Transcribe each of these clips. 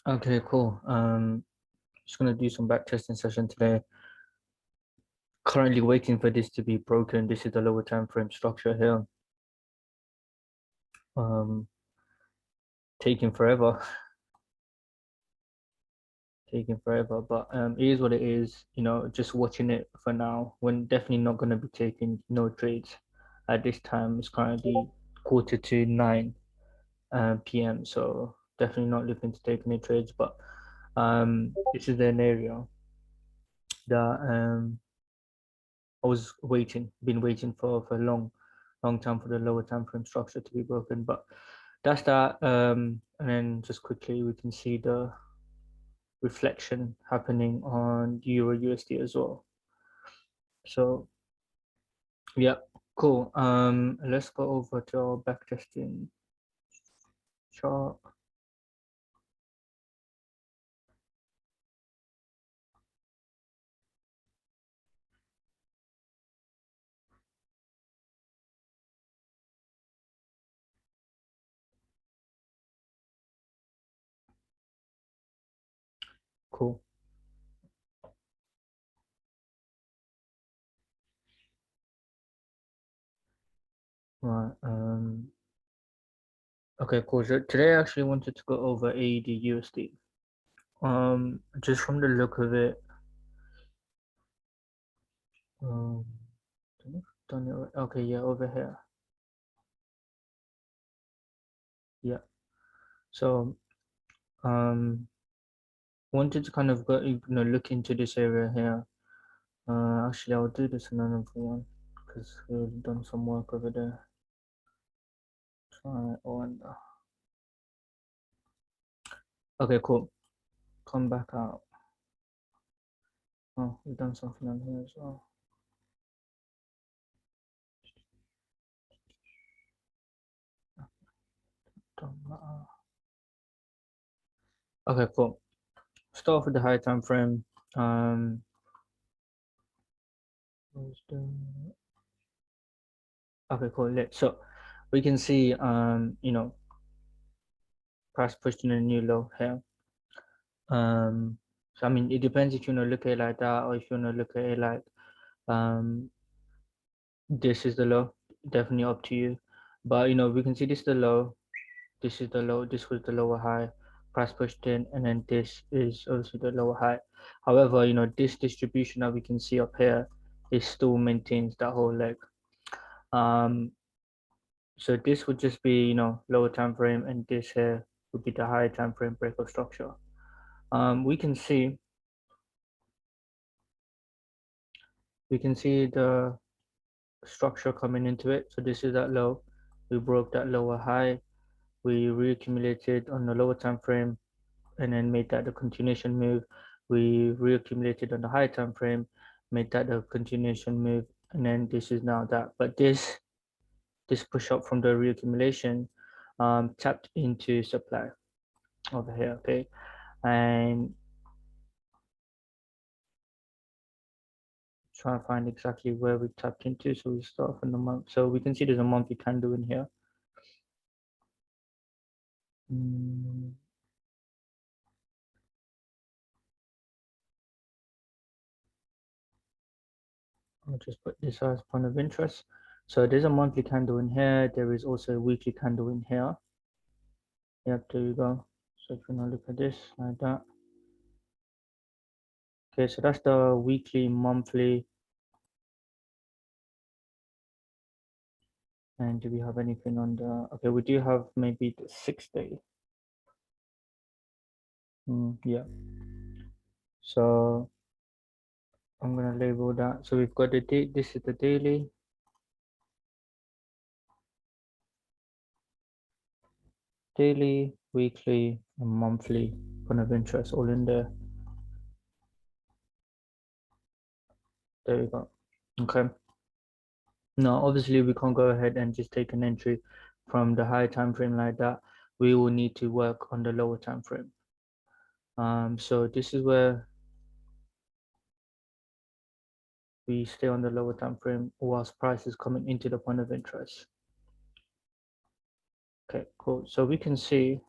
Okay, cool. Just gonna do some backtesting session today. Currently waiting for this to be broken. This is the lower time frame structure here. Um, Taking forever, taking forever, but it is what it is. Just watching it for now. We're definitely not gonna be taking no trades at this time. It's currently quarter to 9 p.m. So definitely not looking to take any trades. But this is an area that I was been waiting for a long time for the lower time frame structure to be broken. But that's that. And then just quickly we can see the reflection happening on Euro USD as well. So yeah, cool. Let's go over to our backtesting chart. Cool. Right. Okay, cool. So today I actually wanted to go over AUD USD. Just from the look of it, um, done it right. Okay, yeah, over here. Yeah. So wanted to kind of go, look into this area here. Actually, I'll do this in another one because we've done some work over there. Try on. Okay, cool. Come back out. Oh, we've done something on here as well. Okay, cool. Start off with the high time frame. Um, okay, cool. So we can see, price pushed in a new low here. So I mean, it depends if you want to look at it like that or if you want to look at it like, um, this is the low. Definitely up to you. But we can see this is the low. This is the low. This was the lower high. Price pushed in, and then this is also the lower high. However, this distribution that we can see up here is still maintains that whole leg. Um, so this would just be lower time frame, and this here would be the higher time frame breakout structure. We can see the structure coming into it. So this is that low. We broke that lower high. We reaccumulated on the lower time frame and then made that the continuation move. We reaccumulated on the high time frame, made that the continuation move, and then this is now that. But this push up from the reaccumulation tapped into supply over here, okay? And try to find exactly where we tapped into. So we start from the month. So we can see there's a monthly candle in here. I'll just put this as point of interest. So there's a monthly candle in here. There is also a weekly candle in here. Yep, there you go. So if you want to look at this like that. Okay, so that's the weekly, monthly. And do we have anything on the, okay, we do have maybe the 6 day. Yeah. So I'm gonna label that. So we've got the date, this is the daily. Daily, weekly, and monthly point of interest all in there. There you go. Okay. Now, obviously, we can't go ahead and just take an entry from the high time frame like that. We will need to work on the lower time frame. So this is where we stay on the lower time frame whilst price is coming into the point of interest. Okay, cool. So we can see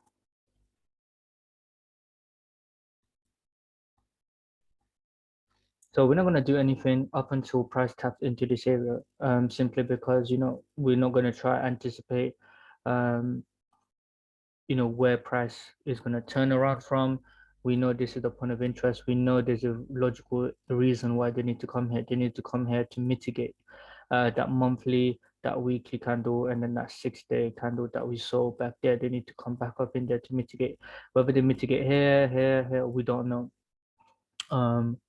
So we're not going to do anything up until price taps into this area, simply because, we're not going to try anticipate, um, where price is going to turn around from. We know this is the point of interest. We know there's a logical reason why they need to come here. They need to come here to mitigate that monthly, that weekly candle, and then that 6-day candle that we saw back there. They need to come back up in there to mitigate. Whether they mitigate here, we don't know.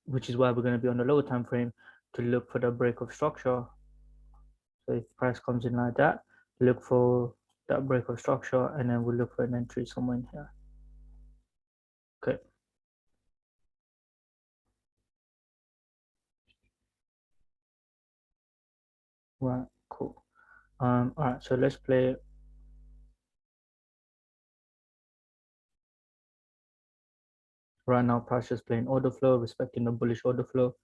Which is why we're going to be on the lower time frame to look for the break of structure. So if price comes in like that, look for that break of structure, and then we'll look for an entry somewhere in here. Okay. Right, cool. All right, so let's play. Right now, price is playing order flow, respecting the bullish order flow.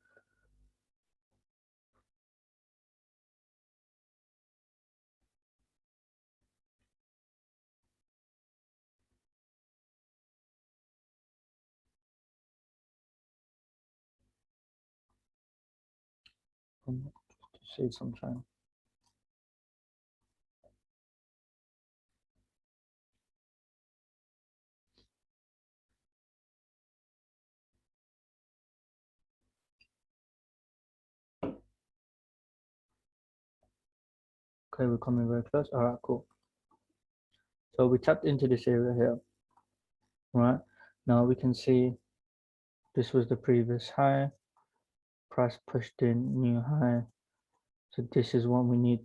To save some time. Okay, we're coming very close. All right, cool. So we tapped into this area here, right? Now we can see this was the previous high. Price pushed in new high. So this is what we need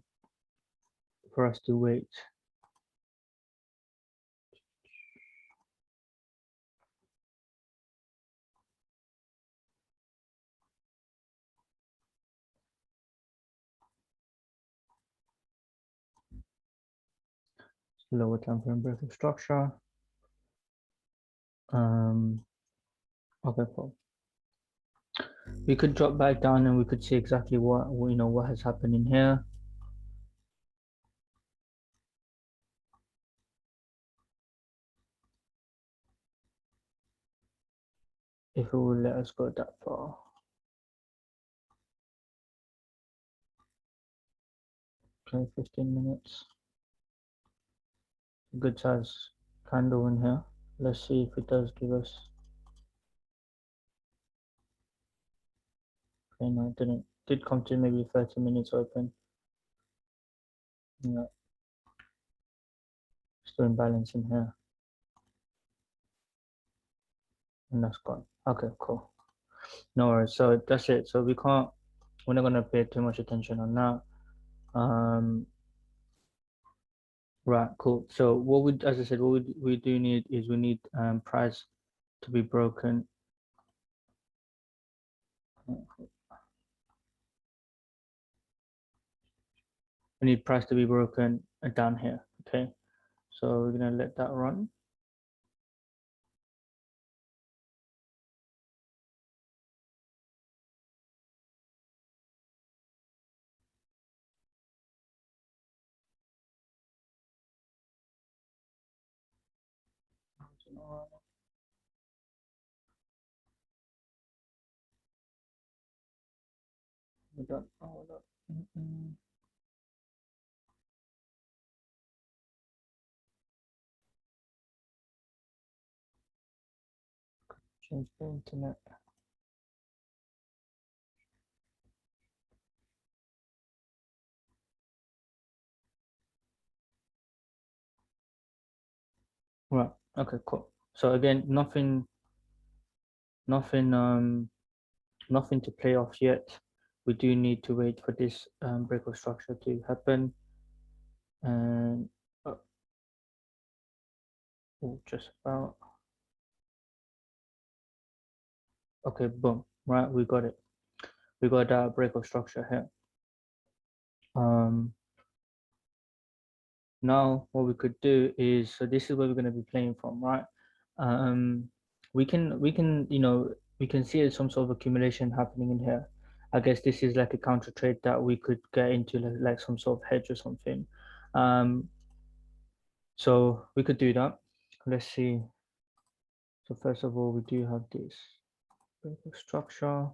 for us to wait. Lower time frame break of structure. Okay, cool. We could drop back down and we could see exactly what has happened in here. If it will let us go that far. Okay, 15 minutes. Good size candle in here. Let's see if it does give us. Okay, no, it didn't. Did come to maybe 30 minutes open. Yeah, still imbalance in here. And that's gone. Okay, cool. No worries. So that's it. So we're not gonna pay too much attention on that. Right, cool. So as I said, we do need is we need price to be broken. We need price to be broken down here. Okay, so we're gonna let that run. Change the internet. Right. Okay. Cool. So again, nothing, nothing to play off yet. We do need to wait for this break of structure to happen, and just about. Okay. Boom. Right. We got it. We got that break of structure here. Now what we could do is, so this is where we're going to be playing from, right? um we can we can see some sort of accumulation happening in here. I guess this is like a counter trade that we could get into, like some sort of hedge or something. So we could do that. Let's see. So first of all, we do have this structure.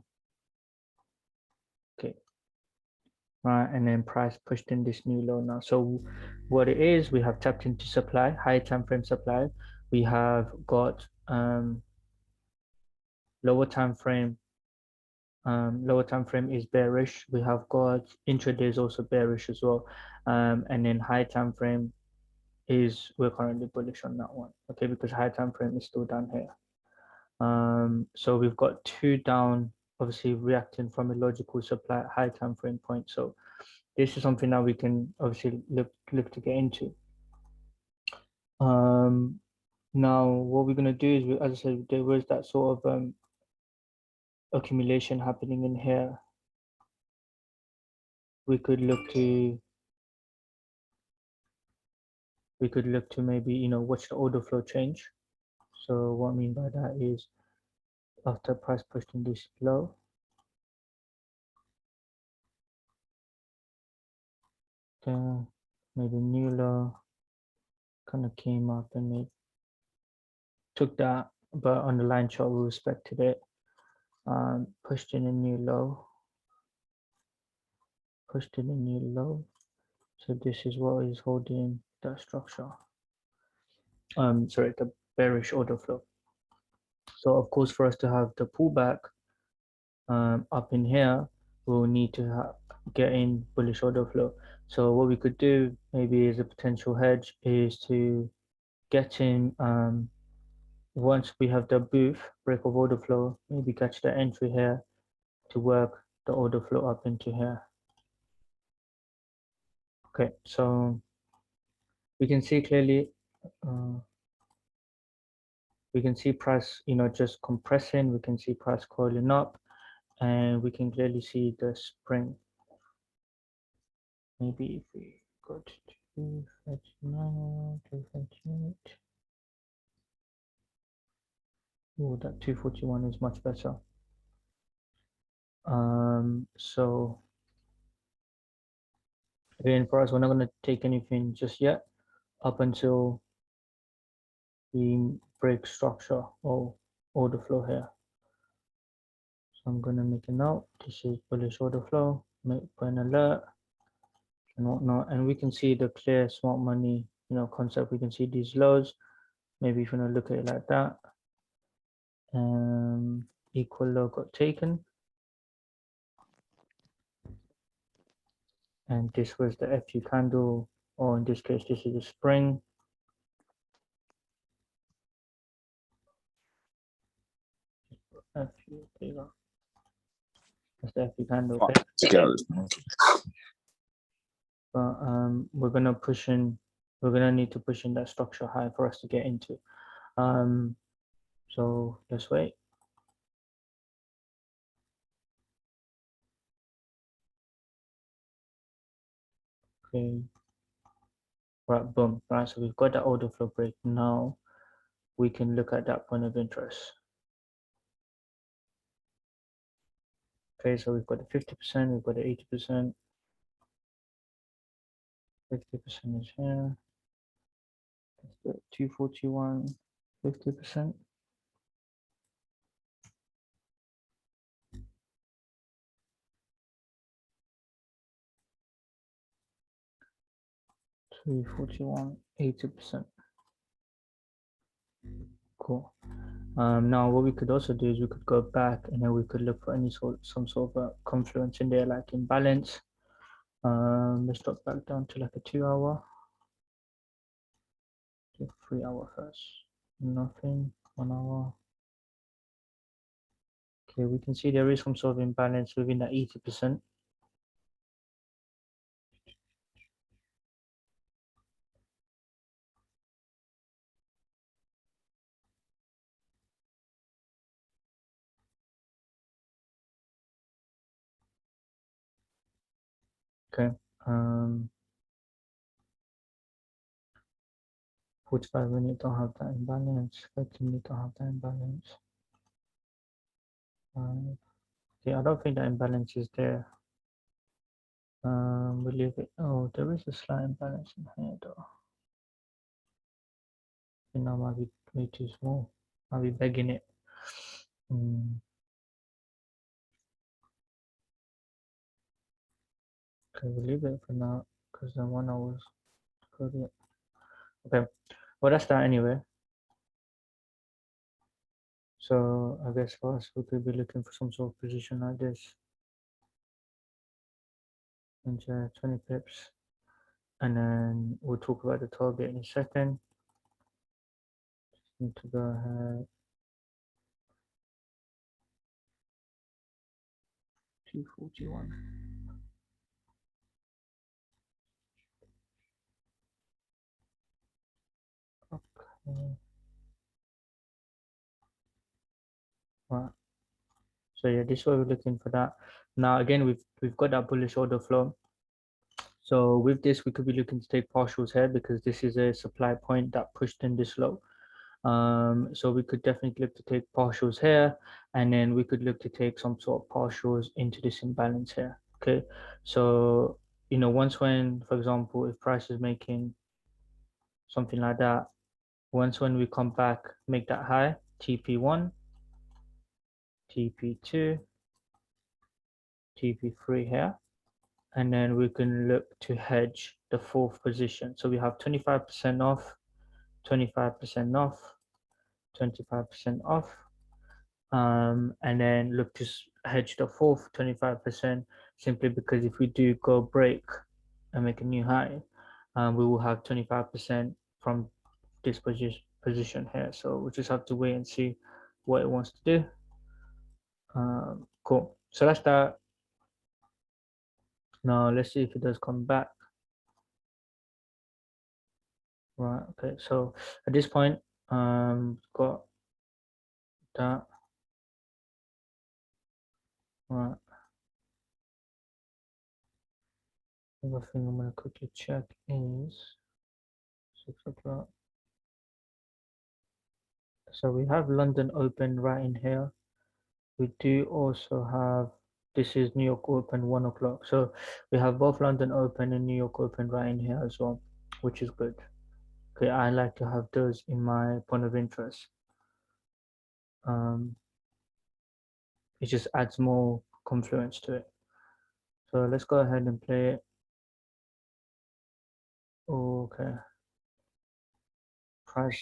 right? And then price pushed in this new low now. So what it is, we have tapped into supply, high time frame supply. We have got lower time frame. Lower time frame is bearish. We have got intraday is also bearish as well. And then high time frame is we're currently bullish on that one. Okay, because high time frame is still down here. So we've got two down, obviously reacting from a logical supply high time frame point. So this is something that we can obviously look to get into. Now what we're gonna do is, as I said, there was that sort of accumulation happening in here. We could look to maybe watch the order flow change. So what I mean by that is after price pushed in this low, then maybe new low kind of came up and it took that, but on the line chart we respected it, pushed in a new low, so this is what is holding that structure, sorry, the bearish order flow. So of course for us to have the pullback up in here, we'll need to get in bullish order flow. So what we could do maybe as a potential hedge is to get in once we have the booth break of order flow, maybe catch the entry here to work the order flow up into here. Okay, so we can see clearly, we can see price, just compressing. We can see price coiling up, and we can clearly see the spring. Maybe if we go to 239, 238. Oh, that 241 is much better. So again, for us, we're not going to take anything just yet up until we break structure or order flow here. So I'm going to make a note. This is bullish order flow. Put an alert and whatnot, and we can see the clear smart money, concept. We can see these lows. Maybe if you want to look at it like that, equal low got taken, and this was the FU candle, or in this case, this is a spring. FU, there you go. That's the FU candle. Okay. But we're gonna push in. We're gonna need to push in that structure high for us to get into. So let's wait. Okay. Right, boom. Right, so we've got that order flow break. Now we can look at that point of interest. Okay, so we've got the 50%, we've got the 80%. 50% is here. That's the 241, 50%. Three 41, 80%. Cool. Now what we could also do is we could go back and then we could look for some sort of a confluence in there, like imbalance. Let's drop back down to like a 2 hour. 3 hour first. Nothing. 1 hour. Okay, we can see there is some sort of imbalance within that 80%. Okay. 45 minutes don't have that imbalance. 30 minutes don't have that imbalance. Okay, I don't think that imbalance is there. We'll leave it. Oh, there is a slight imbalance in here though. You know, might be way too small. I'll be begging it. Okay, we'll leave it for now because the 1 hour's good. Yeah. Okay, well that's that anyway. So I guess for us, we could be looking for some sort of position like this, and 20 pips, and then we'll talk about the target in a second. Need to go ahead. 241. Okay. Right. So yeah, this is what we're looking for that. Now again, we've got that bullish order flow. So with this, we could be looking to take partials here because this is a supply point that pushed in this low. So we could definitely look to take partials here, and then we could look to take some sort of partials into this imbalance here. Okay, so once when, for example, if price is making something like that, once when we come back, make that high, TP1, TP2, TP3 here, and then we can look to hedge the fourth position. So we have 25% off, 25% off, 25% off, and then look to hedge the fourth 25% simply because if we do go break and make a new high, we will have 25% from this position here. So we just have to wait and see what it wants to do. Cool. So that's that. Now let's see if it does come back. Right. Okay. So at this point, got that. Right. Other thing I'm gonna quickly check is 6 o'clock. So we have London open right in here. We do also have, this is New York open 1 o'clock. So we have both London open and New York open right in here as well, which is good. Okay, I like to have those in my point of interest. It just adds more confluence to it. So let's go ahead and play it. Okay. Price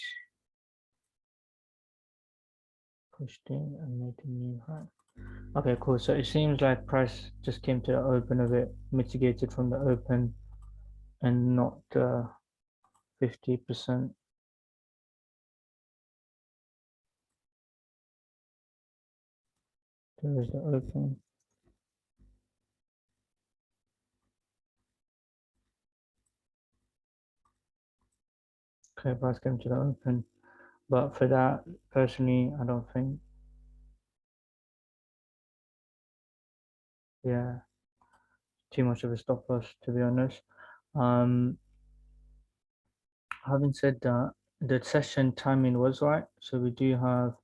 pushed in and made a new high. Okay, cool. So it seems like price just came to the open of it, mitigated from the open and not 50%. There's the open. Okay, price came to the open. But for that, personally, I don't think, yeah, too much of a stop loss, to be honest. Um, Having said that, the session timing was right. So we do have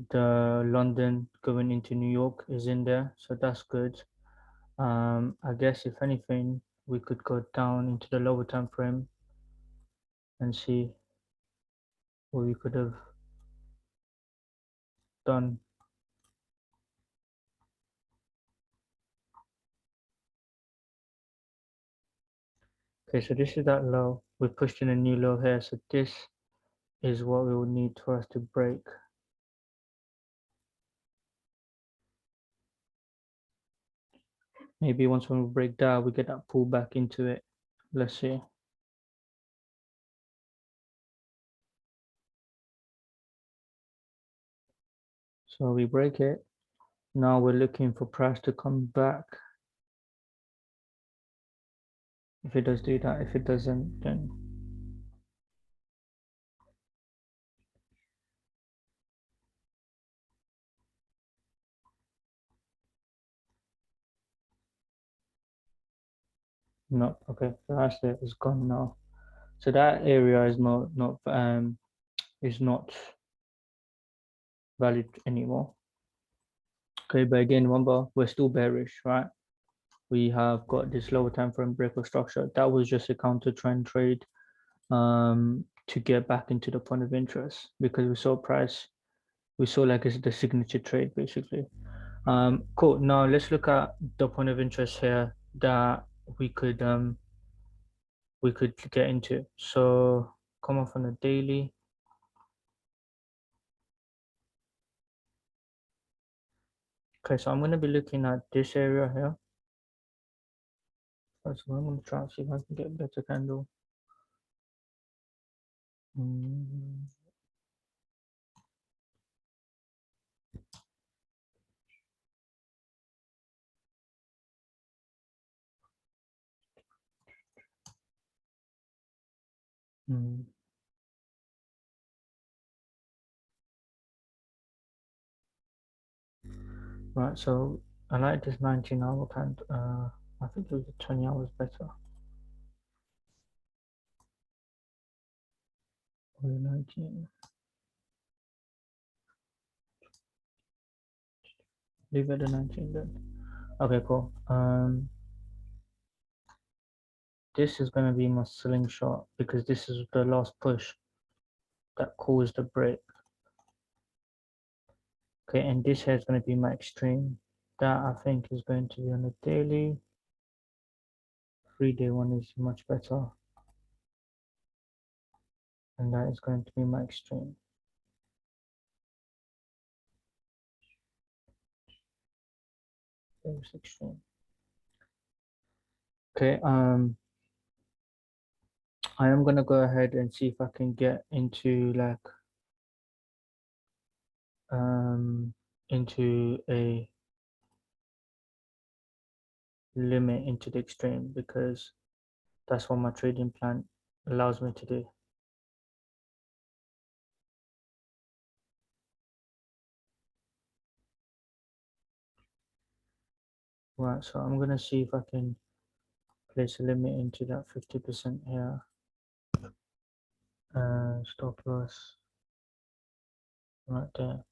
the London going into New York is in there. So that's good. I guess if anything, we could go down into the lower time frame and see what we could have done. Okay, so this is that low. We pushed in a new low here. So this is what we would need for us to break. Maybe once when we break down, we get that pull back into it. Let's see. So we break it. Now we're looking for price to come back. If it does do that, if it doesn't, then no. Okay, so that's it. It's gone now. So that area is not valid anymore. Okay, but again, remember we're still bearish, right? We have got this lower time frame break of structure. That was just a counter trend trade to get back into the point of interest because we saw price, we saw like it's the signature trade basically. Cool. Now let's look at the point of interest here that we could um we could get into. So come off on a daily. Okay, so I'm gonna be looking at this area here. First of all, I'm gonna try and see if I can get a better candle. Mm, mm. Right, so I like this 19-hour candle. I think it was 20 hours better. Or 19. Leave it at 19 then. Okay, cool. This is gonna be my slingshot because this is the last push that caused the break. Okay, and this here is gonna be my extreme. That I think is going to be on a daily. 3-day one is much better, and that is going to be my extreme. There's extreme. Okay, I am gonna go ahead and see if I can get into like into a limit into the extreme because that's what my trading plan allows me to do. Right, so I'm gonna see if I can place a limit into that 50% here. Stop loss right there.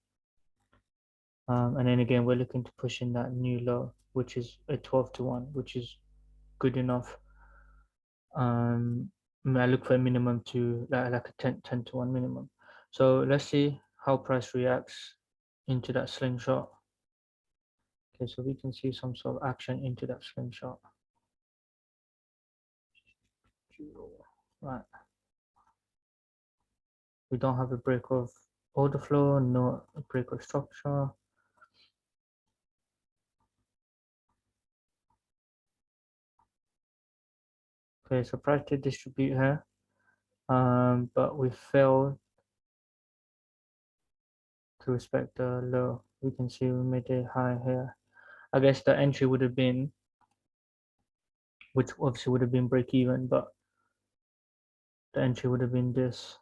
And then again, we're looking to push in that new low, which is a 12 to 1, which is good enough. I look for a minimum to like a 10 to 1 minimum. So let's see how price reacts into that slingshot. Okay, so we can see some sort of action into that slingshot. Right. We don't have a break of order flow, no break of structure. Okay, so price did distribute here, but we failed to respect the low. We can see we made a high here. I guess the entry would have been, which obviously would have been break even, but the entry would have been this.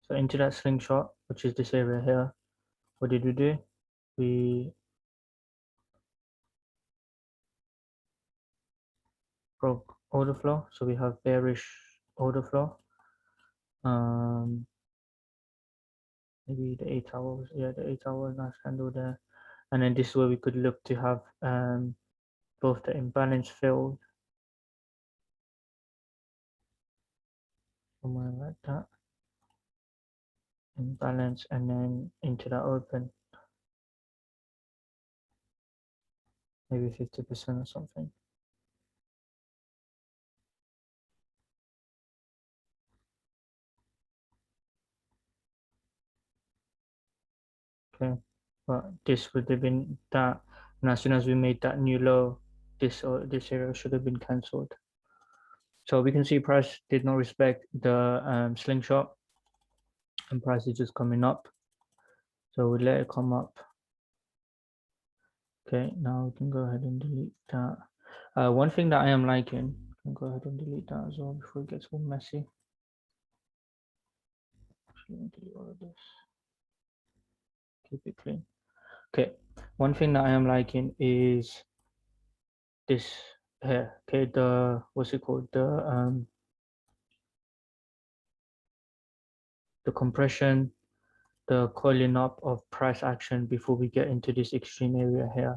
So into that slingshot, which is this area here, what did we do? We broke order flow, so we have bearish order flow. Maybe the 8 hours, yeah, the 8 hour nice candle there, and then this is where we could look to have both the imbalance filled, somewhere like that, imbalance, and then into that open, maybe 50% or something. Okay, but this would have been that, and as soon as we made that new low, this area should have been cancelled. So we can see price did not respect the slingshot, and price is just coming up. So we let it come up. Okay, now we can go ahead and delete that. One thing that I am liking, I can go ahead and delete that as well before it gets all messy. Actually, delete all of this. Keep it clean. Okay, one thing that I am liking is this here. Okay, the what's it called? The compression, the coiling up of price action before we get into this extreme area here.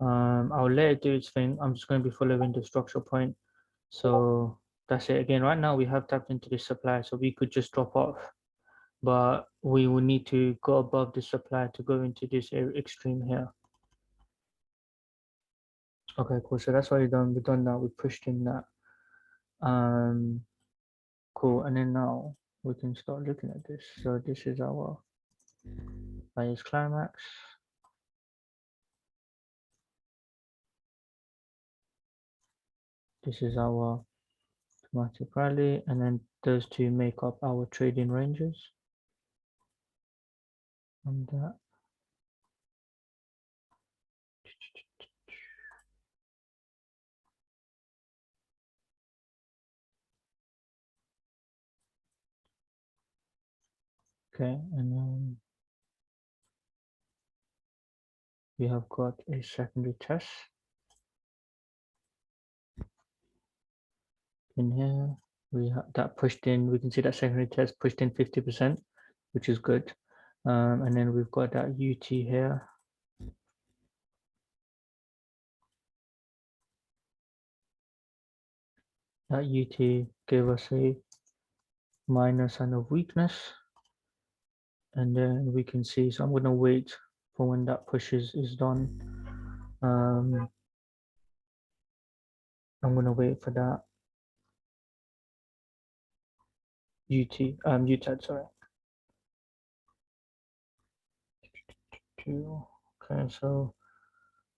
I'll let it do its thing. I'm just going to be following the structural point. So that's it. Again, right now we have tapped into the supply, so we could just drop off but we will need to go above the supply to go into this extreme here. Okay, cool. So that's what we've done now. We pushed in that. Cool. And then now we can start looking at this. So this is our buyer's climax. This is our automatic rally, and then those two make up our trading ranges. And that. Okay, and then we have got a secondary test in here. We have that pushed in. We can see that secondary test pushed in 50%, which is good. And then we've got that UT here. That UT gave us a minor sign of weakness, and then we can see. So I'm going to wait for when that push is done. I'm going to wait for that UTAD, sorry. Okay, so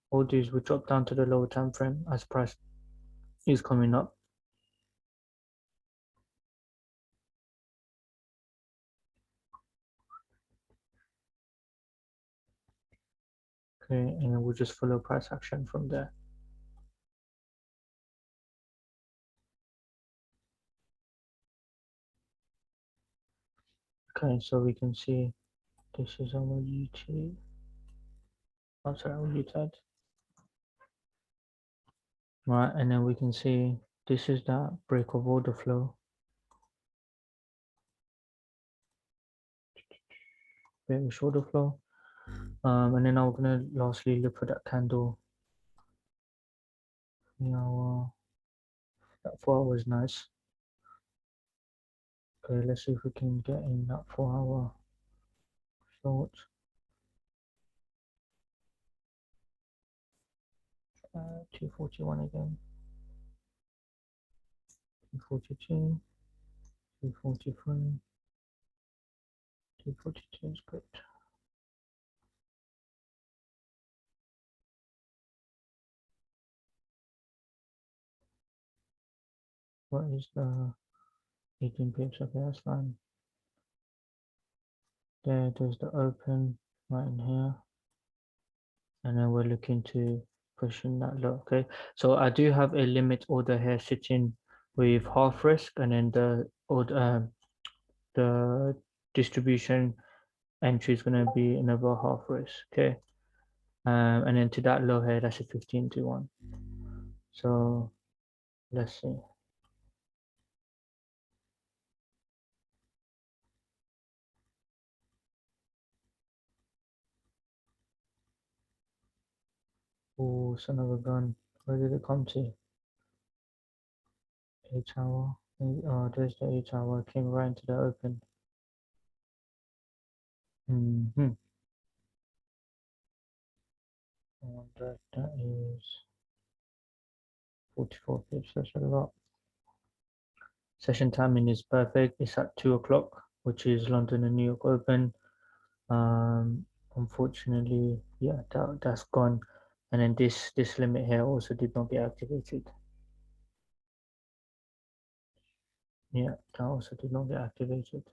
all these will drop down to the lower time frame as price is coming up. Okay, and then we'll just follow price action from there. Okay, so we can see this is our UT. Oh, sorry, our UTAD. Right, and then we can see this is that break of order flow. Bearish order flow. And then I'm gonna lastly look for that candle. Now, that 4 hour is nice. Okay, let's see if we can get in that 4 hour short. 241 again. 242, 243, 242 is good. What is the 18 pips? Okay, that's fine. There's the open right in here. And then we're looking to push in that low. Okay, so I do have a limit order here sitting with half risk, and then the distribution entry is going to be another half risk. Okay, and then to that low here, that's a 15 to 1. So let's see. Oh, son of a gun. Where did it come to? 8 hour. Oh, there's the 8 hour. Came right into the open. Mm-hmm. And that is 44 pips. That's a lot. Session timing is perfect. It's at 2 o'clock, which is London and New York Open. Unfortunately, yeah, that's gone. And then this limit here also did not get activated. Yeah, that also did not get activated.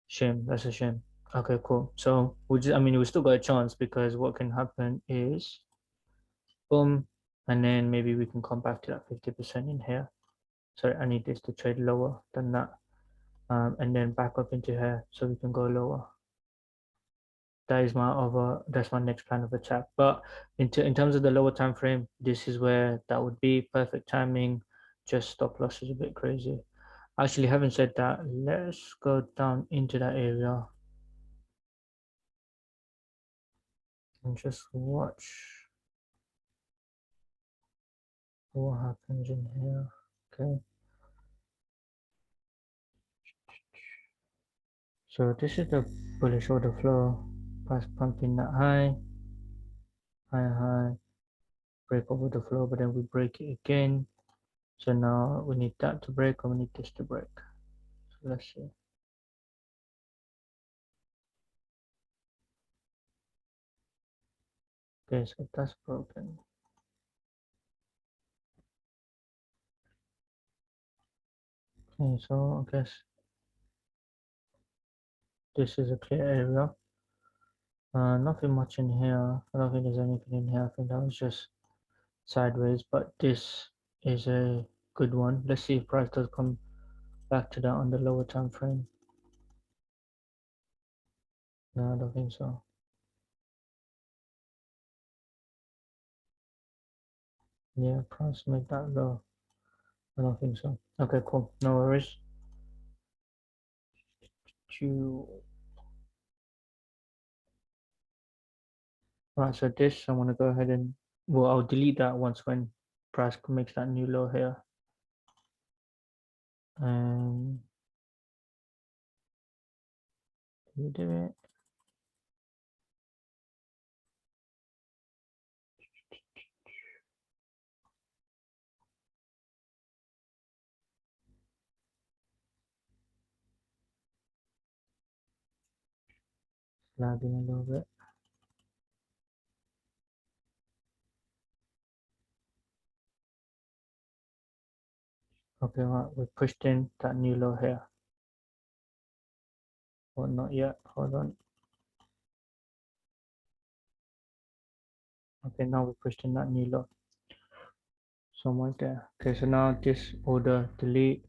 Shame. That's a shame. Okay, cool. So I mean, we still got a chance, because what can happen is, boom, and then maybe we can come back to that 50% in here. Sorry, I need this to trade lower than that, and then back up into here so we can go lower. That's my next plan of attack. But in terms of the lower time frame, this is where that would be perfect timing. Just stop loss is a bit crazy. Actually, having said that, let's go down into that area and just watch what happens in here. Okay, So this is the bullish order flow. Price pumping that high, high, break over the flow, but then we break it again. So now we need that to break, or we need this to break. So let's see. Okay, so that's broken. Okay, so I guess this is a clear area. Nothing much in here. I don't think there's anything in here. I think that was just sideways, but this is a good one. Let's see if price does come back to that on the lower time frame. No, I don't think so. Yeah, price make that low. I don't think so. Okay, cool. No worries. Right, so this I'm gonna go ahead and well, I'll delete that once when price makes that new low here. And we do it. Lagging a little bit. Okay, right, we pushed in that new low here. Well, not yet. Hold on. Okay, now we pushed in that new low. Somewhere there. Okay, so now this order delete,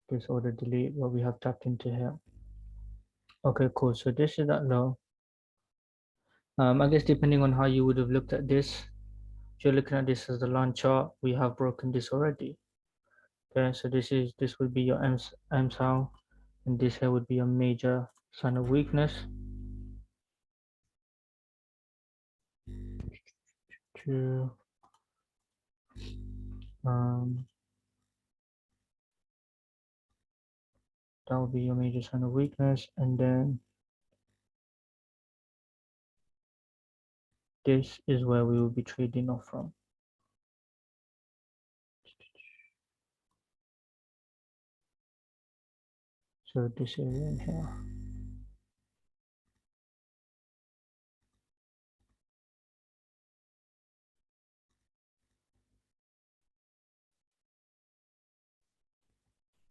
what we have tapped into here. Okay, cool. So this is that low. I guess depending on how you would have looked at this, if you're looking at this as the line chart, we have broken this already. Okay, so this would be your MSAL, and this here would be a major sign of weakness. To um, that would be your major sign of weakness, and then this is where we will be trading off from. So this area in here.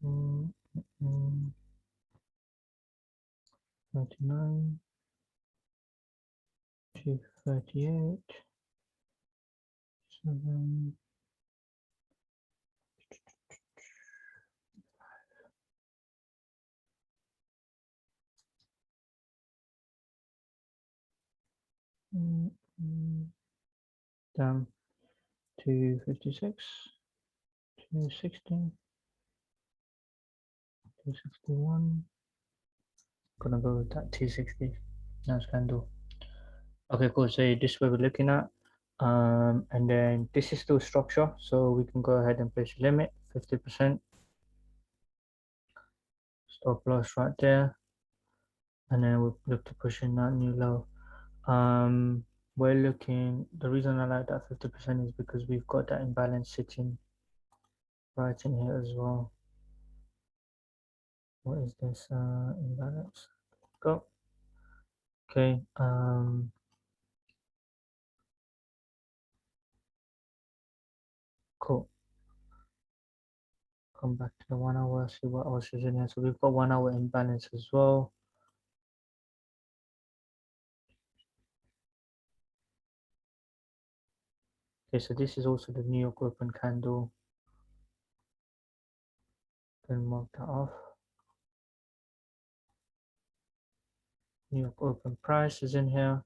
Mm, 39 to 38, 7, down to 56, to 60, to 61. Gonna go with that 260. Nice candle. Okay, cool. So this is what we're looking at. And then this is still structure, so we can go ahead and place a limit, 50%. Stop loss right there. And then we'll look to push in that new low. We're looking, the reason I like that 50% is because we've got that imbalance sitting right in here as well. What is this imbalance? Go. Okay. Cool. Come back to the 1 hour, see what else is in here. So we've got 1 hour imbalance as well. Okay, so this is also the New York open candle. Then mark that off. New York open price is in here.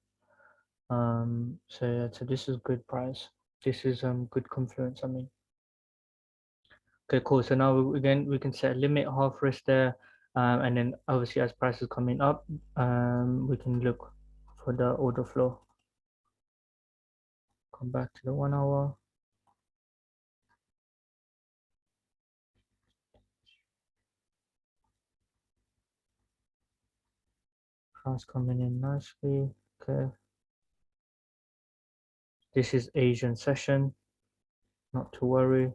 So yeah, so this is good price. This is good confluence. I mean, okay, cool. So now again we can set a limit half risk there, and then obviously as prices coming up, we can look for the order flow. Come back to the 1 hour. Cars coming in nicely. Okay. This is Asian session, not to worry.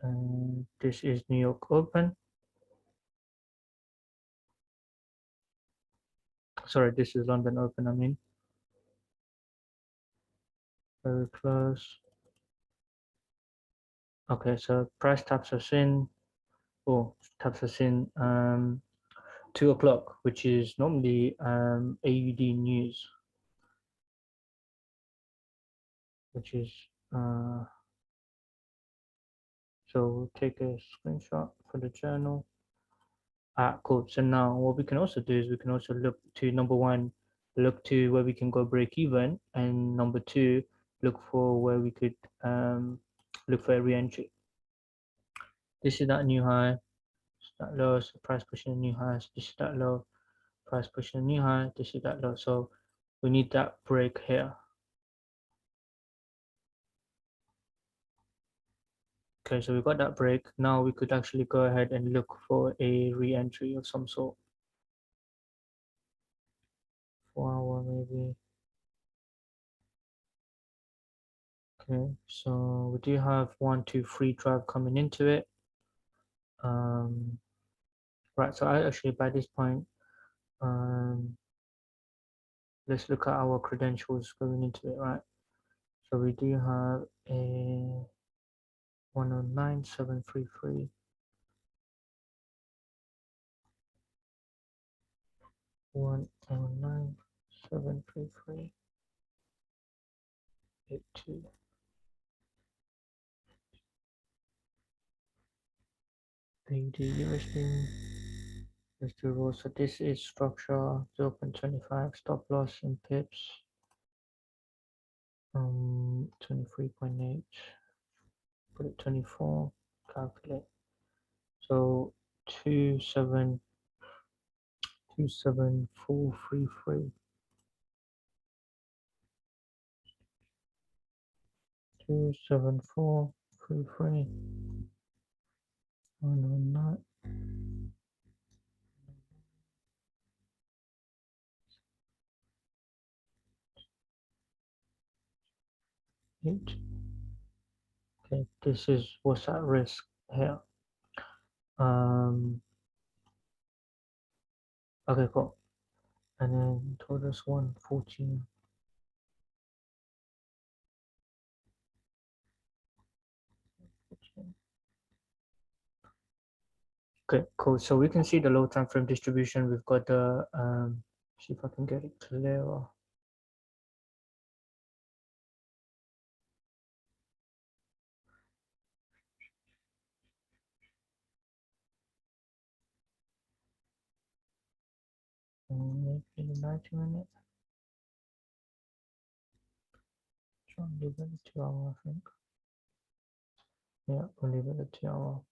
And this is New York Open. Sorry, this is London Open, I mean. Very close. Okay, so price taps us in. Oh, taps us in 2 o'clock, which is normally AUD news, which is so we'll take a screenshot for the journal. Cool. So now what we can also do is we can also look to number one, look to where we can go break even, and number two, look for where we could look for a re-entry. This is that new high, that low, so price pushing a new high. So this is that low, price pushing a new high. This is that low. So we need that break here. Okay, so we got that break. Now we could actually go ahead and look for a re-entry of some sort. 4 hour maybe. Okay, so we do have 1, 2, 3 drive coming into it. Right, so I actually by this point, let's look at our credentials going into it, right? So we do have a 109733, 109733, 82. AUD USD. Let's do roll. So this is structure 0.25 stop loss in pips. 23.8. Put it 24. Calculate. So 27433. 27433. 109. 8. Okay, this is what's at risk here. Okay, cool. And then total's 114. Okay, cool. So we can see the low time frame distribution. We've got the see if I can get it clearer. Maybe 90 minutes. Try and leave it at 2 hour, I think. Yeah, we'll leave it at 2 hour.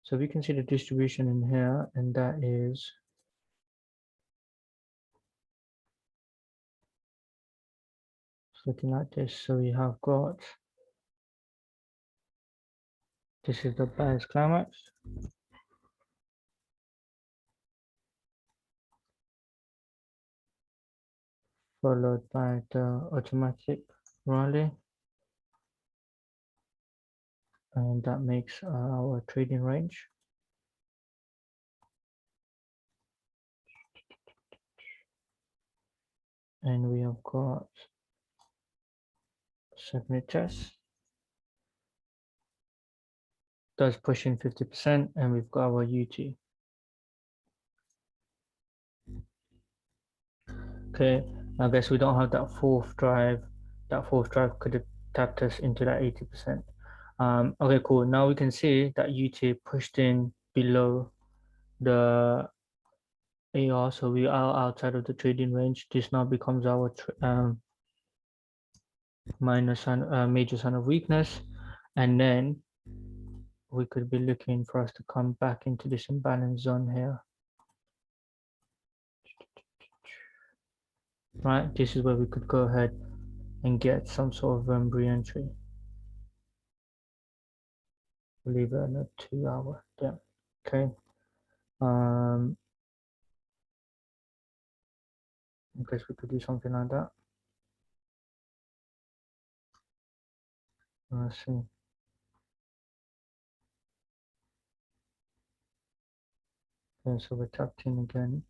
So we can see the distribution in here, and that is looking like this. So we have got, this is the bias climax, followed by the automatic rally, and that makes our trading range. And we have got 7-minute test. Does push in 50%, and we've got our UT. Okay, I guess we don't have that fourth drive. That fourth drive could have tapped us into that 80%. Okay, cool. Now we can see that UT pushed in below the AR, so we are outside of the trading range. This now becomes our minor sign, major sign of weakness, and then we could be looking for us to come back into this imbalance zone here. Right, this is where we could go ahead and get some sort of re-entry. Leave it in a 2 hour. Yeah. Okay. I guess we could do something like that. Let's see. Okay, so we're tapped in again,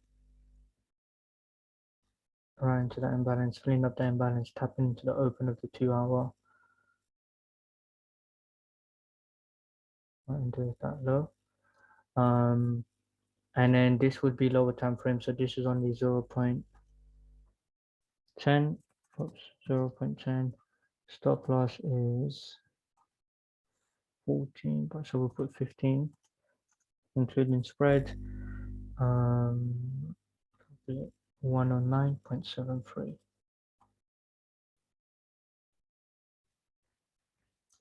right into that imbalance, filling up the imbalance, tapping into the open of the 2 hour, right into that low. And then this would be lower time frame. So this is only 0.10. Oops, 0.10. Stop loss is 14, but so we'll put 15, including spread. 109.73.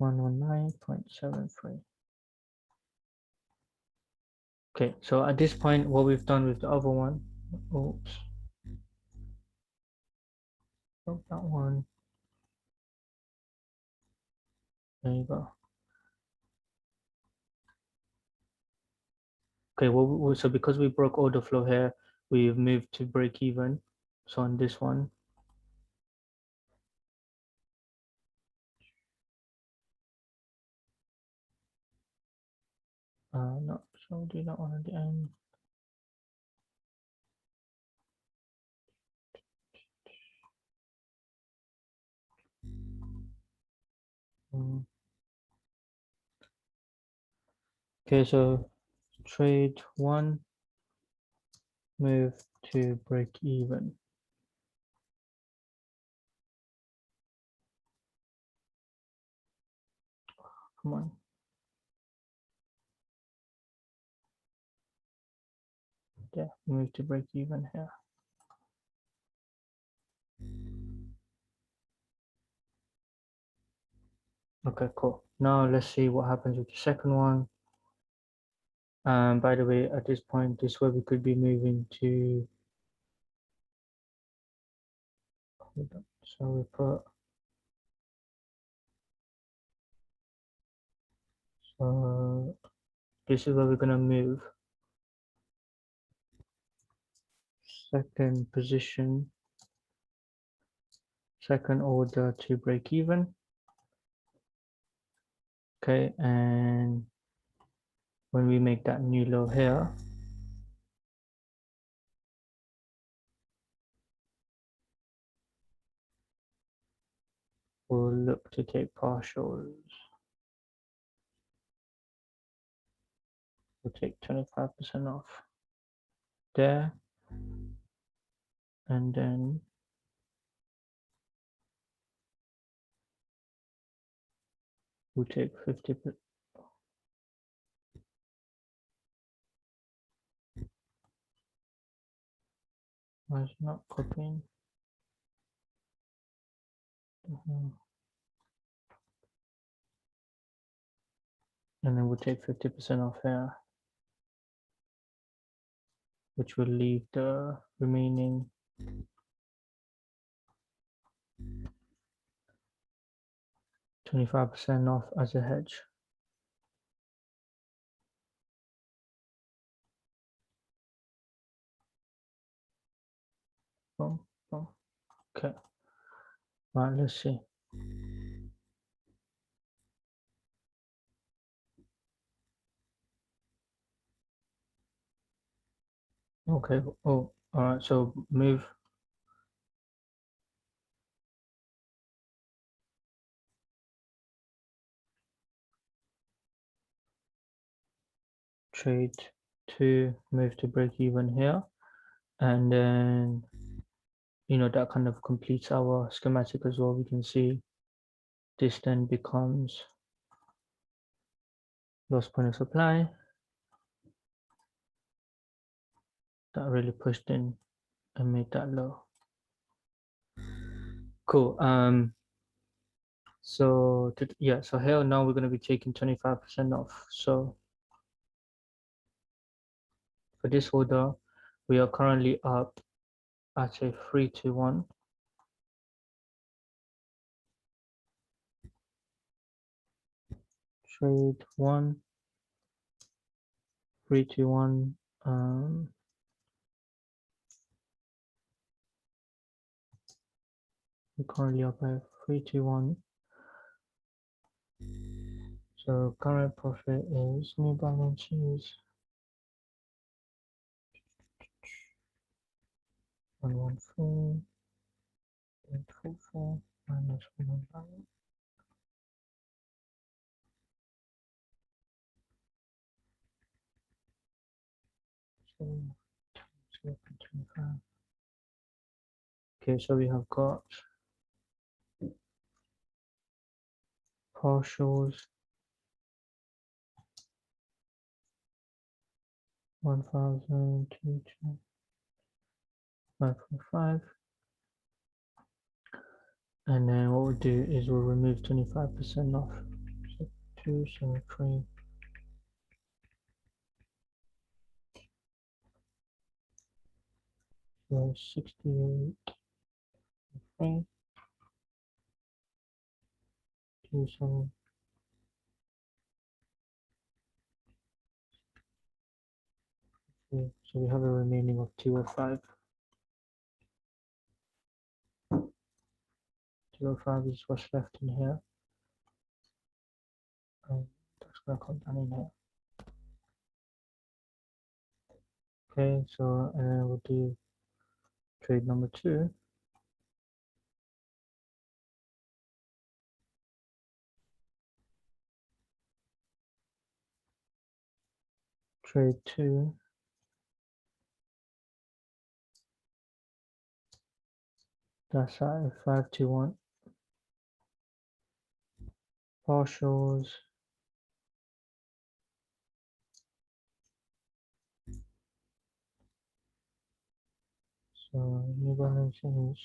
109.73. Okay, so at this point, what we've done with the other one, oops, oh, that one, there you go. Okay, well, so because we broke order flow here, we've moved to break even. So on this one, no, so we'll do that one at the end. Okay, so trade one, move to break even. Come on. Yeah, move to break even here. Okay, cool. Now let's see what happens with the second one. By the way, at this point, this is where we could be moving to. So we put. So this is where we're gonna move. Second position. Second order to break even. Okay, and when we make that new low here, we'll look to take partials. We'll take 25% off there, and then we'll take 50%. Why is it not copying? And then we'll take 50% off here, which will leave the remaining 25% off as a hedge. Boom, boom. Okay. Right, let's see. Okay. Oh, all right. So move trade to move to break even here, and then that kind of completes our schematic as well. We can see this then becomes lost point of supply. That really pushed in and made that low. Cool. So yeah, so here now we're going to be taking 25% off. So for this order, we are currently up at a 3-1. Trade one, 3-1. We're currently up at 321. So current profit is new balance is 114.44 minus 119. So 0.25. Okay, so we have got partials 1,022.545, and then what we'll do is we'll remove 25% off. So 273 so 68 3 27. So we have a remaining of 205. 205 is what's left in here. And that's gonna come down in here. Okay, so we'll do trade number 2. Trade 2. That's at 521. Partials. So new balance is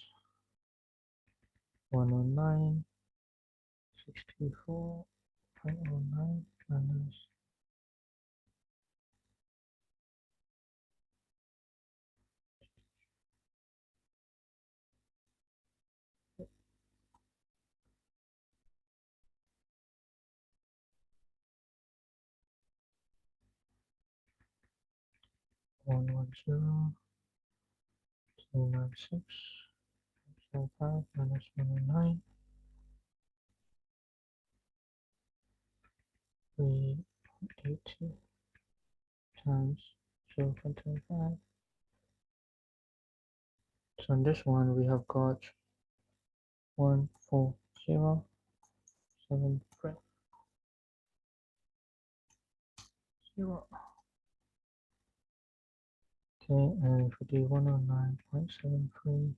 109.64.09 minus 110.296.05 minus 109. 380 times 0.25. So on this one we have got 140.73. Okay, and if we do 109.73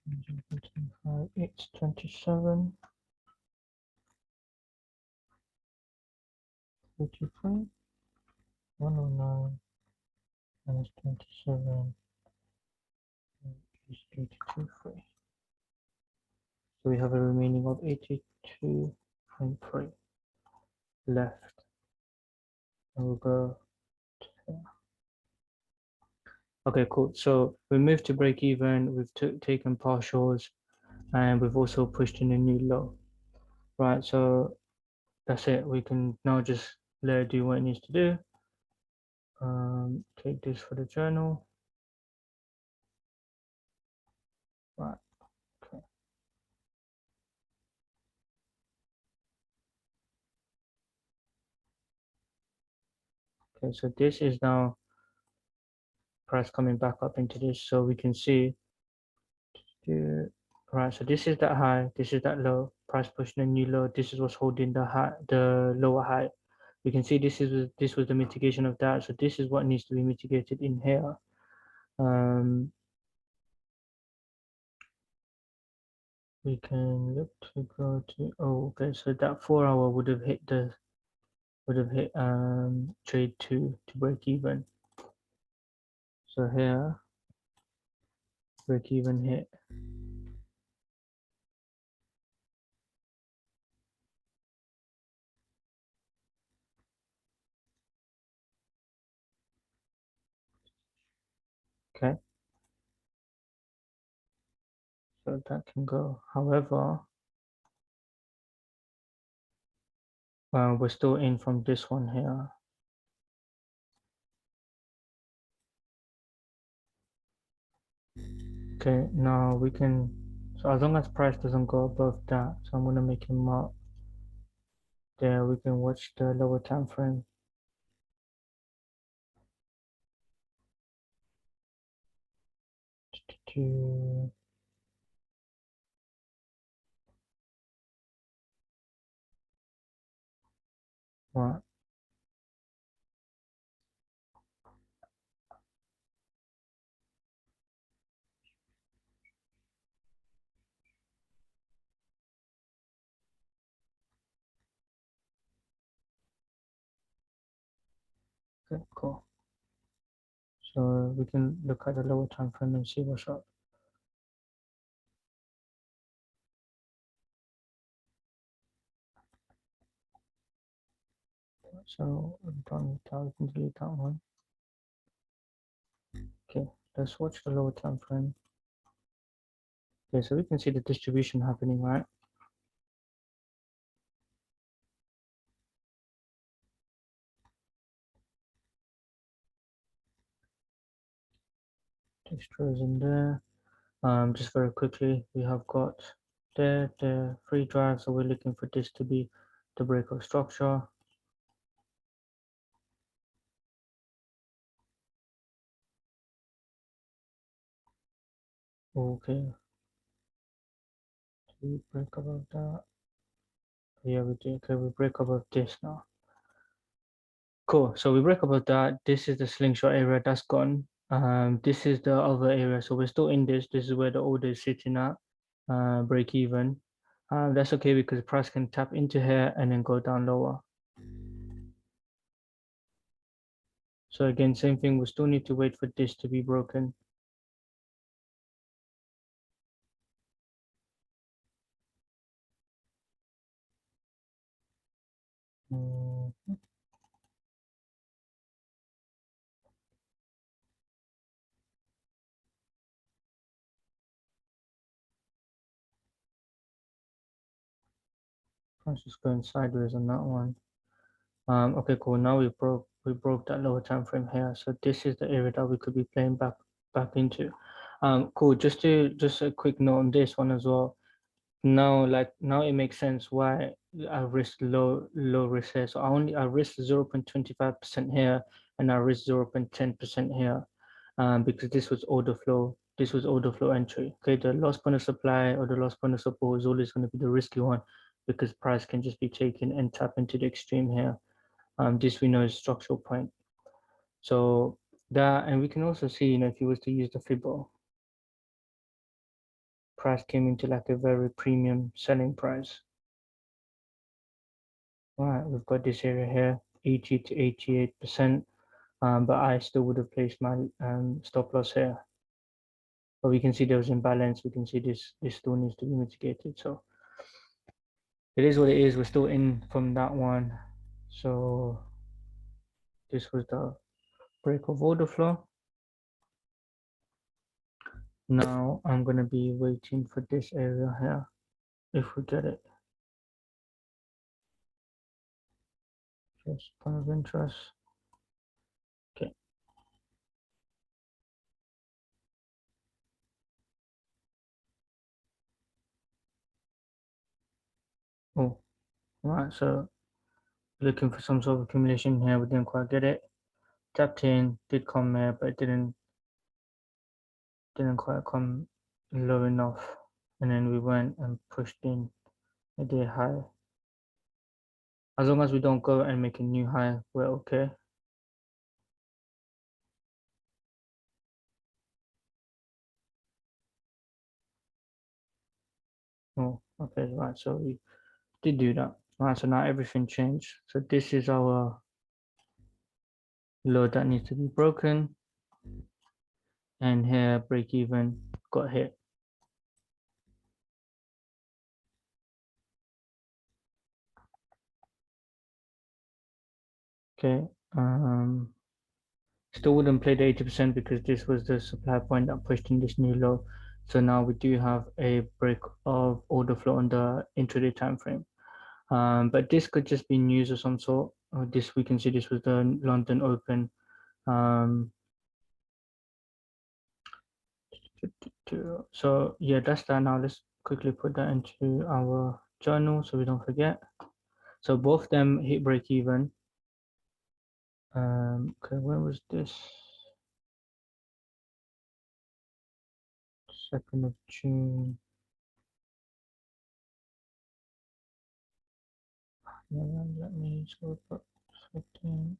times 0.25, it's 27.43. 109 minus 27 is 82.3. So we have a remaining of 82.3 left. And we'll go to here. Okay, cool. So we moved to break even, we've taken partials, and we've also pushed in a new low. Right, so that's it. We can now just let it do what it needs to do. Take this for the journal. Right, okay. Okay, so this is now price coming back up into this, so we can see, right, so this is that high, this is that low, price pushing a new low, this is what's holding the high, the lower high. We can see this was the mitigation of that, so this is what needs to be mitigated in here. We can look to go to, oh, okay, so that 4 hour would have hit trade 2 to break even. So here, break even hit. Okay, so that can go. However, we're still in from this one here. Okay, now we can, So as long as price doesn't go above that, so I'm gonna make a mark there. We can watch the lower time frame. Right, okay, cool. So we can look at the lower time frame and see what's up. So I'm done with that. We can delete that one. Okay, let's watch the lower time frame. Okay, so we can see the distribution happening, right? Textures in there. Just very quickly, we have got the free drive, so we're looking for this to be the breakout structure. Okay, do we break above that? Yeah, we do. Okay, we break above this now. Cool. So we break above that. This is the slingshot area that's gone. This is the other area. So we're still in this. This is where the order is sitting at. Break even. That's okay because price can tap into here and then go down lower. So again, same thing. We still need to wait for this to be broken. Mm, Price is going sideways on that one. Okay, cool. Now we broke that lower time frame here. So this is the area that we could be playing back into. Cool. Just a quick note on this one as well. Now it makes sense why I risk low risk here. So I risk 0.25% here and I risk 0.10% here, because this was order flow. This was order flow entry. Okay, the lost point of supply or the lost point of support is always going to be the risky one because price can just be taken and tap into the extreme here. This we know is structural point. So that, and we can also see, if you was to use the Fibbo, price came into like a very premium selling price. Right, we've got this area here, 80 to 88%, but I still would have placed my stop loss here. But we can see there was imbalance. We can see this still needs to be mitigated. So it is what it is. We're still in from that one. So this was the break of order flow. Now I'm gonna be waiting for this area here if we get it. Just point of interest. Okay. Oh, right. So looking for some sort of accumulation here. We didn't quite get it. Tapped in, did come there, but it didn't quite come low enough. And then we went and pushed in a day high. As long as we don't go and make a new high, we're okay. Oh, okay, right. So we did do that. Right, so now everything changed. So this is our low that needs to be broken. And here break even got hit. Okay. Still wouldn't play the 80% because this was the supply point that pushed in this new low. So now we do have a break of order flow on the intraday time frame. But this could just be news of some sort. This we can see this was the London Open. Um, so yeah, that's that. Now let's quickly put that into our journal so we don't forget. So both them hit break even. Okay, when was this? 2nd of June. Let me sort of 15th.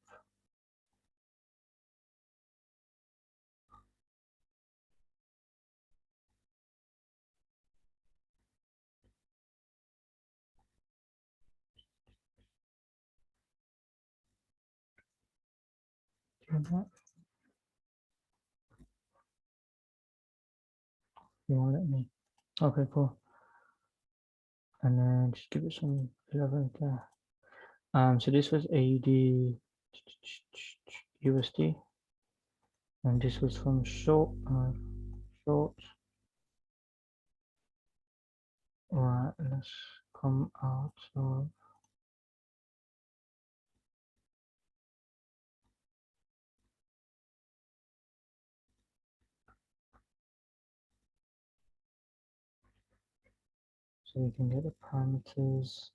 You won't let me. Okay, cool. And then just give it some 11 there. So this was AUD USD, and this was from short. Right, let's come out of. So we can get the parameters.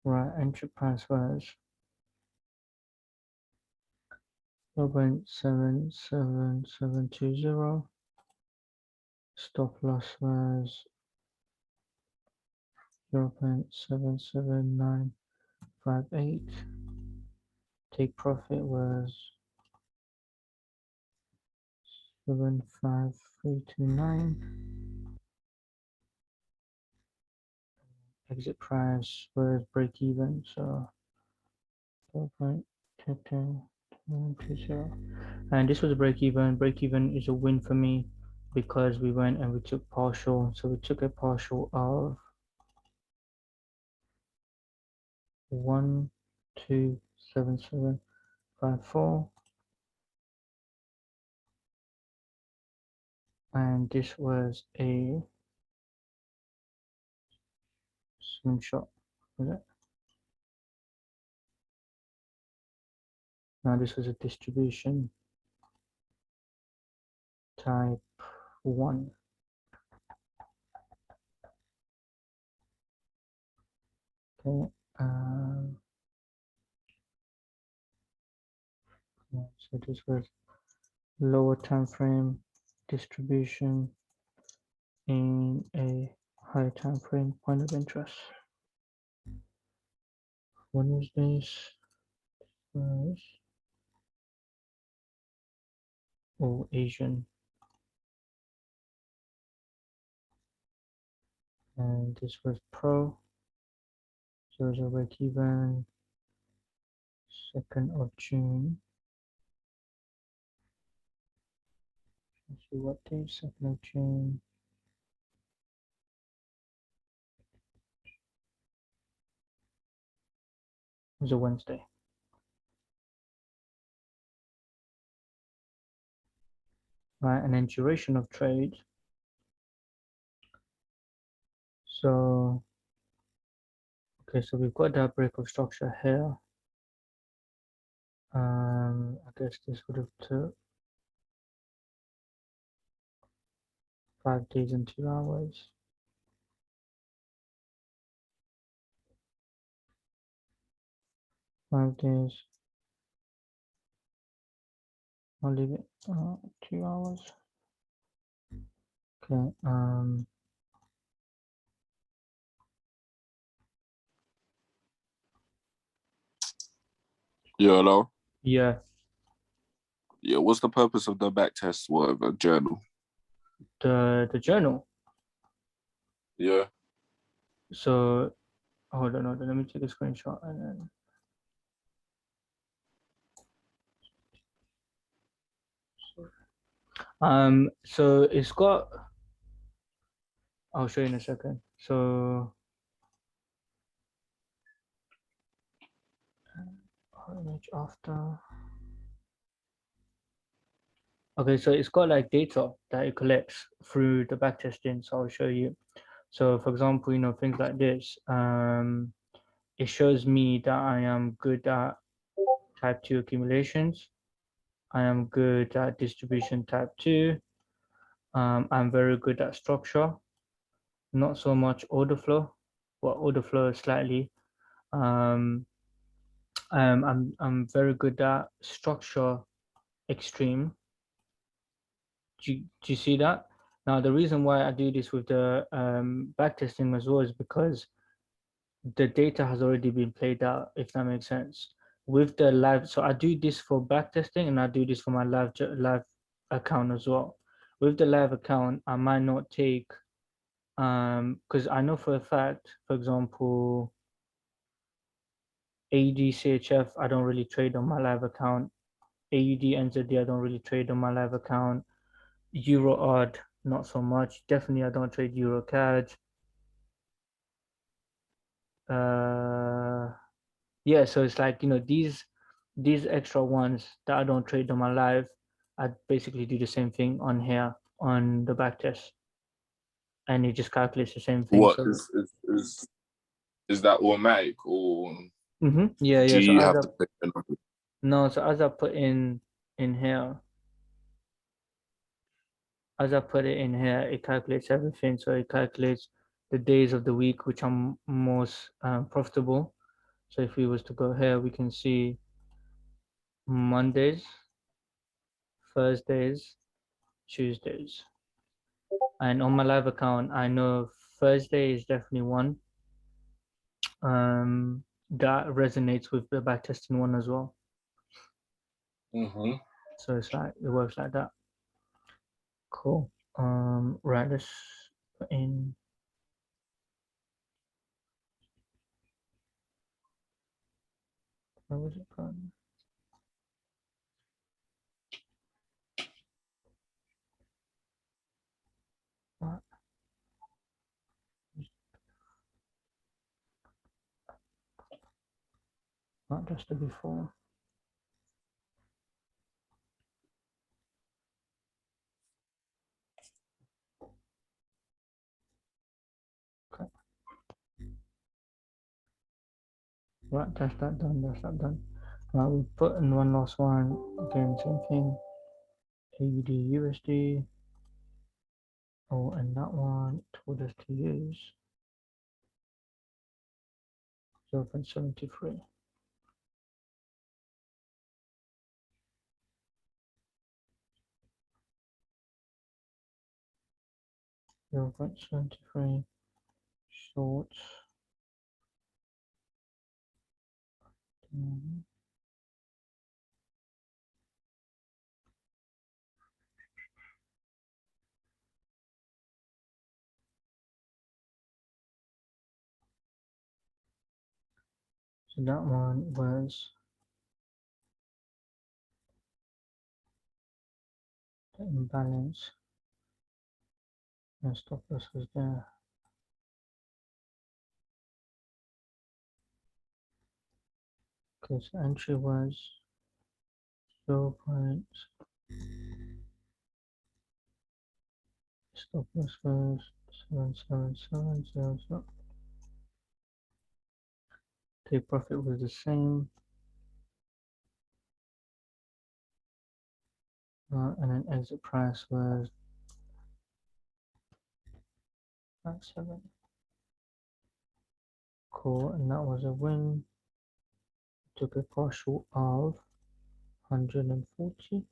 Right, entry price was 0.77720. Stop loss was 0.77958. Take profit was 75329. Exit price was break even, so 0.220. And this was a break even. Break even is a win for me because we went and we took partial. So we took a partial of 127754, and this was a slingshot. Now this was a distribution type 1. Okay. So this was lower time frame distribution in a high time frame point of interest. When was this? Oh, Asian. And this was pro. So it was a break even 2nd of June. Let's see what day, 2nd of June. It was a Wednesday. Right, and then duration of trade. So, okay, so we've got that break of structure here. I guess this would have took 5 days and 2 hours. 5 days. I'll leave it 2 hours. Okay. Yeah, hello. Yeah. Yeah, what's the purpose of the back test, whatever, journal? The journal. Yeah. So hold on, let me take a screenshot and then. So it's got. I'll show you in a second. So image after. Okay, so it's got like data that it collects through the backtesting. So I'll show you. So for example, things like this. it shows me that I am good at type 2 accumulations. I am good at distribution type 2. I'm very good at structure, not so much order flow, but order flow slightly. Um, I'm very good at structure extreme. Do you see that? Now, the reason why I do this with the backtesting as well is because the data has already been played out, if that makes sense. With the live, so I do this for backtesting and I do this for my live account as well. With the live account, I might not take because I know for a fact, for example, AUD CHF, I don't really trade on my live account. AUD NZD, I don't really trade on my live account. Euro odd, not so much. Definitely, I don't trade Euro CAD. Uh, yeah, so it's like these extra ones that I don't trade on my live, I basically do the same thing on here on the back test, and it just calculates the same thing. What So is that automatic, or yeah, do yeah. So you as have I to put in? no, so as I put in here, as I put it in here, it calculates everything. So it calculates the days of the week which I'm most profitable. So if we was to go here, we can see Mondays, Thursdays, Tuesdays. And on my live account, I know Thursday is definitely one that resonates with the backtesting one as well. Mm-hmm. So it's like it works like that. Cool. Right, let's put in. Where was it from? Right, not just the before. Okay. Right, that's that done. That's that done. Right, we put in one last one. Again, same thing. AUD USD. Oh, and that one told us to use 0.73. 0.73 short. So that one was the imbalance and stop loss was there. Okay, so entry was 0. Stop loss was 7770. So take profit was the same. And then exit price was at 7. Cool, and that was a win. Took a partial of 140.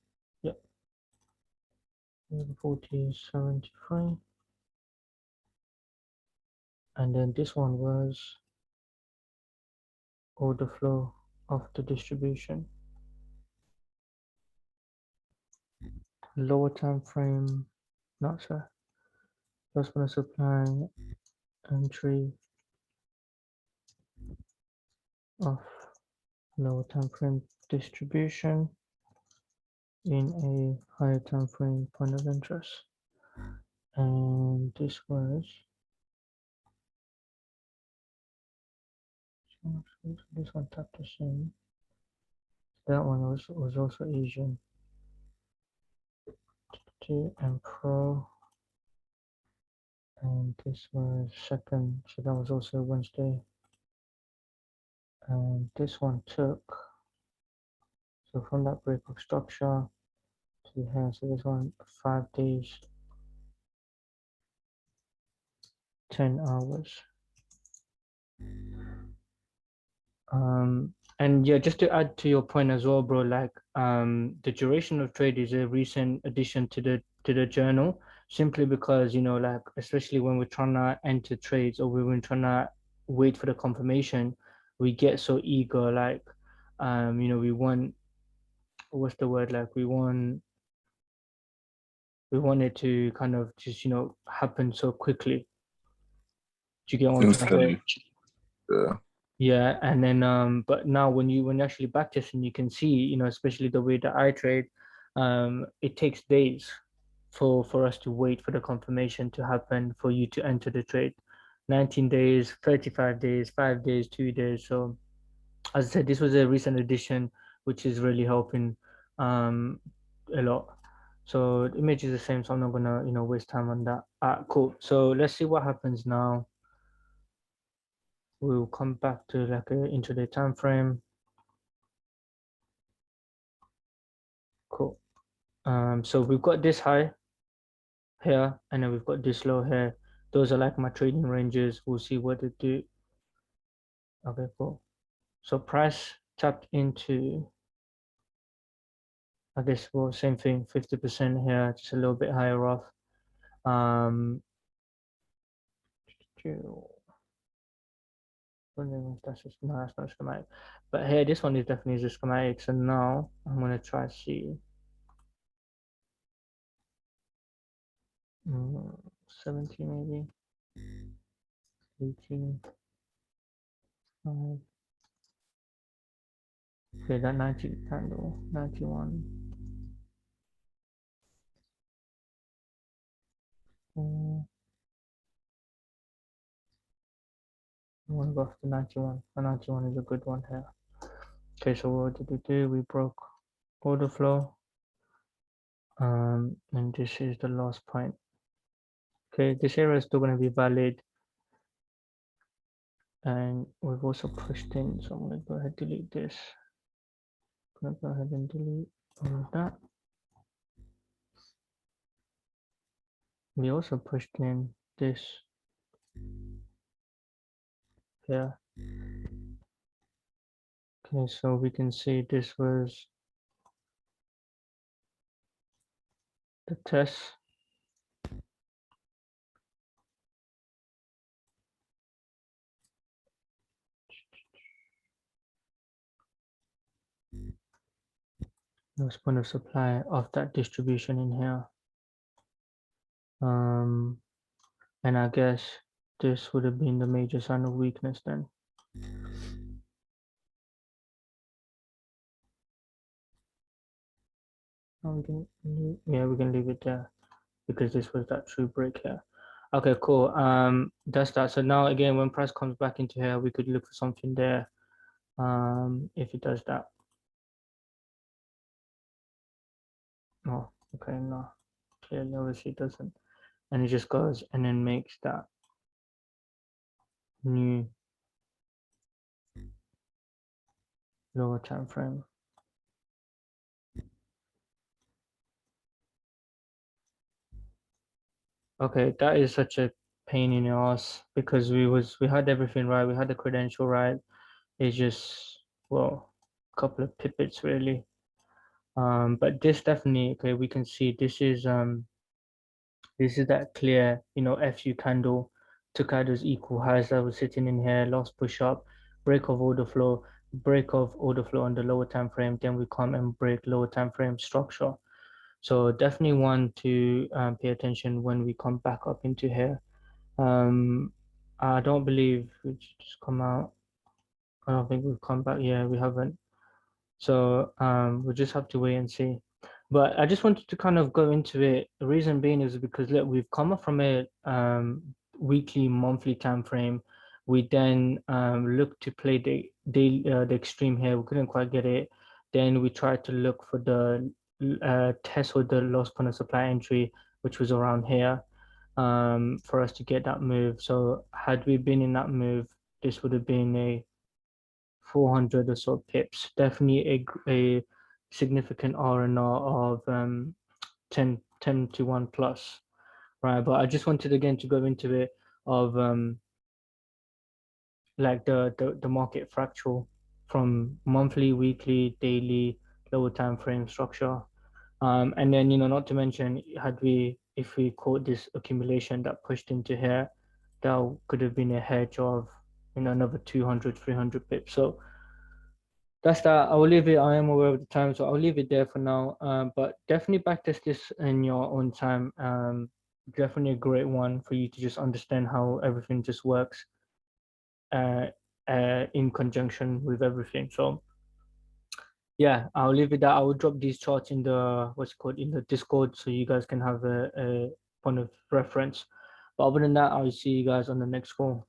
Yep, 140 73. And then this one was order flow of the distribution. Lower time frame, not sure. Just want to supply entry of lower time frame distribution in a higher time frame point of interest. And this was this one tapped the same. That one was also Asian. T and Pro. And this was second, so that was also Wednesday. And this one took, so from that break of structure to here, so this one 5 days, 10 hours. And yeah, just to add to your point as well, bro, like the duration of trade is a recent addition to the journal, simply because, you know, like especially when we're trying to enter trades or when we're trying to wait for the confirmation, we get so eager, like you know, we want, what's the word, like we want it to kind of just, you know, happen so quickly. Do you get what I'm trying to say? Instantly. Yeah. Yeah, and then but now when you actually backtest and you can see, you know, especially the way that I trade, it takes days for us to wait for the confirmation to happen for you to enter the trade. 19 days, 35 days, 5 days, 2 days. So as I said, this was a recent addition, which is really helping um a lot. So the image is the same, so I'm not gonna, you know, waste time on that. Cool. So let's see what happens now. We'll come back to like a intraday time frame. Cool. So we've got this high here, and then we've got this low here. Those are like my trading ranges. We'll see what they do. Okay, cool. So price tapped into, I guess, well, same thing, 50% here, just a little bit higher off. Um, that's just, no, that's not schematic. But here, this one is definitely the schematic. So now I'm gonna try to see 70 maybe, 18, 5. Okay, that 90 candle, 91. I want to go for the 91. The 91 is a good one here. Okay, so what did we do? We broke order flow. And this is the last point. Okay, this area is still going to be valid. And we've also pushed in, so I'm going to go ahead and delete this. I'm going to go ahead and delete all of that. We also pushed in this here. Okay, so we can see this was the test. Lowest point of supply of that distribution in here. And I guess this would have been the major sign of weakness then. We can leave it there because this was that true break here. Okay, cool. That's that. So now again, when price comes back into here, we could look for something there. If it does that. Oh, okay, no. Clearly, obviously it doesn't. And it just goes and then makes that new lower time frame. Okay, that is such a pain in the ass because we had everything right, we had the credential right. It's just, well, a couple of pippets really. But this definitely, okay, we can see this is that clear, you know, FU candle, took out those equal highs that was sitting in here, last push up, break of order flow on the lower time frame, then we come and break lower time frame structure. So definitely want to pay attention when we come back up into here. I don't believe we just come out. I don't think we've come back. Yeah, we haven't. So we'll just have to wait and see. But I just wanted to kind of go into it. The reason being is because look, we've come up from a weekly, monthly time frame. We then looked to play the extreme here. We couldn't quite get it. Then we tried to look for the test with the lost point of supply entry, which was around here, for us to get that move. So had we been in that move, this would have been a 400 or so pips. Definitely a significant R&R of 10 to 1 plus, right? But I just wanted again to go into it of like the market fractal from monthly, weekly, daily, lower time frame structure. And then, not to mention, if we caught this accumulation that pushed into here, that could have been a hedge of, another 200, 300 pips. So that's that. I will leave it. I am aware of the time, so I'll leave it there for now. But definitely backtest this in your own time. Definitely a great one for you to just understand how everything just works uh, in conjunction with everything. So yeah, I'll leave it that. I will drop these charts in the what's it called in the Discord so you guys can have a point of reference. But other than that, I'll see you guys on the next call.